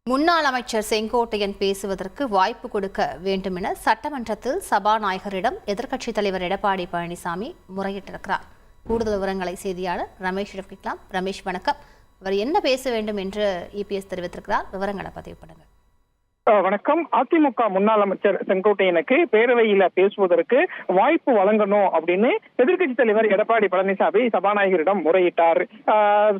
முன்னாள் அமைச்சர் செங்கோட்டையன் பேசுவதற்கு வாய்ப்பு கொடுக்க வேண்டும் என சட்டமன்றத்தில் சபாநாயகரிடம் எதிர்க்கட்சித் தலைவர் எடப்பாடி பழனிசாமி முறையிட்டிருக்கிறார். கூடுதல் விவரங்களை செய்தியாளர் ரமேஷ் கேட்கலாம். ரமேஷ், வணக்கம். அவர் என்ன பேச வேண்டும் என்று இபிஎஸ் தெரிவித்திருக்கிறார், விவரங்களை பதிவு பண்ணுங்க. வணக்கம். அதிமுக முன்னாள் அமைச்சர் செங்கோட்டையனுக்கு பேரவையில பேசுவதற்கு வாய்ப்பு வழங்கணும் அப்படின்னு எதிர்க்கட்சி தலைவர் எடப்பாடி பழனிசாமி சபாநாயகரிடம் முறையிட்டார்.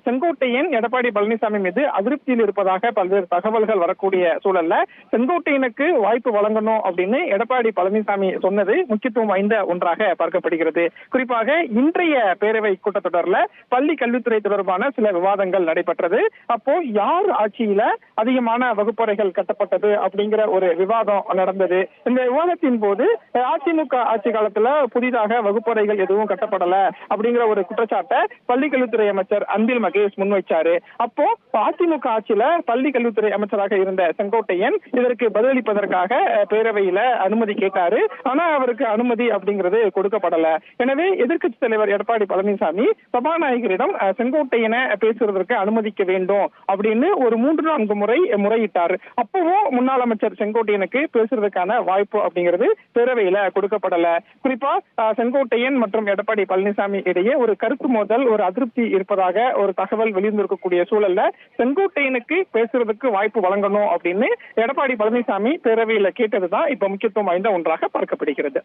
செங்கோட்டையன் எடப்பாடி பழனிசாமி மீது அதிருப்தியில் இருப்பதாக பல்வேறு தகவல்கள் வரக்கூடிய சூழல்ல செங்கோட்டையனுக்கு வாய்ப்பு வழங்கணும் அப்படின்னு எடப்பாடி பழனிசாமி சொன்னது முக்கியத்துவம் வாய்ந்த ஒன்றாக பார்க்கப்படுகிறது. குறிப்பாக இன்றைய பேரவை கூட்டத்தொடர்ல பள்ளி கல்வித்துறை தொடர்பான சில விவாதங்கள் நடைபெற்றது. அப்போ யார் ஆட்சியில அதிகமான வகுப்பறைகள் கட்டப்பட்டது அப்படிங்கிற ஒரு விவாதம் நடந்தது. இந்த விவாதத்தின் போது அதிமுக ஆட்சி காலத்துல புதிதாக வகுப்பறைகள் எதுவும் கட்டப்படல அப்படிங்கிற ஒரு குற்றச்சாட்டை பள்ளி கல்வித்துறை அமைச்சர் அன்பில் மகேஷ் முன்வைச்சாரு. அப்போ அதிமுக ஆட்சியில பள்ளி கல்வித்துறை அமைச்சராக இருந்த செங்கோட்டையன் இதற்கு பதிலளிப்பதற்காக பேரவையில அனுமதி கேட்டாரு. ஆனா அவருக்கு அனுமதி அப்படிங்கிறது கொடுக்கப்படல. எனவே எதிர்க்கட்சி தலைவர் எடப்பாடி பழனிசாமி சபாநாயகரிடம் செங்கோட்டையனை பேசுவதற்கு அனுமதிக்க வேண்டும் அப்படின்னு ஒரு 3-4 முறை முறையிட்டார். அப்பவும் முன்னாள் அமைச்சர் செங்கோட்டையனுக்கு பேசுறதுக்கான வாய்ப்பு அப்படிங்கிறது பேரவையில கொடுக்கப்படல. குறிப்பா செங்கோட்டையன் மற்றும் எடப்பாடி பழனிசாமி இடையே ஒரு கருத்து மோதல், ஒரு அதிருப்தி இருப்பதாக ஒரு தகவல் வெளியிருந்திருக்கக்கூடிய சூழல்ல செங்கோட்டையனுக்கு பேசுறதுக்கு வாய்ப்பு வழங்கணும் அப்படின்னு எடப்பாடி பழனிசாமி பேரவையில கேட்டதுதான் இப்ப முக்கியத்துவம் வாய்ந்த ஒன்றாக பார்க்கப்படுகிறது.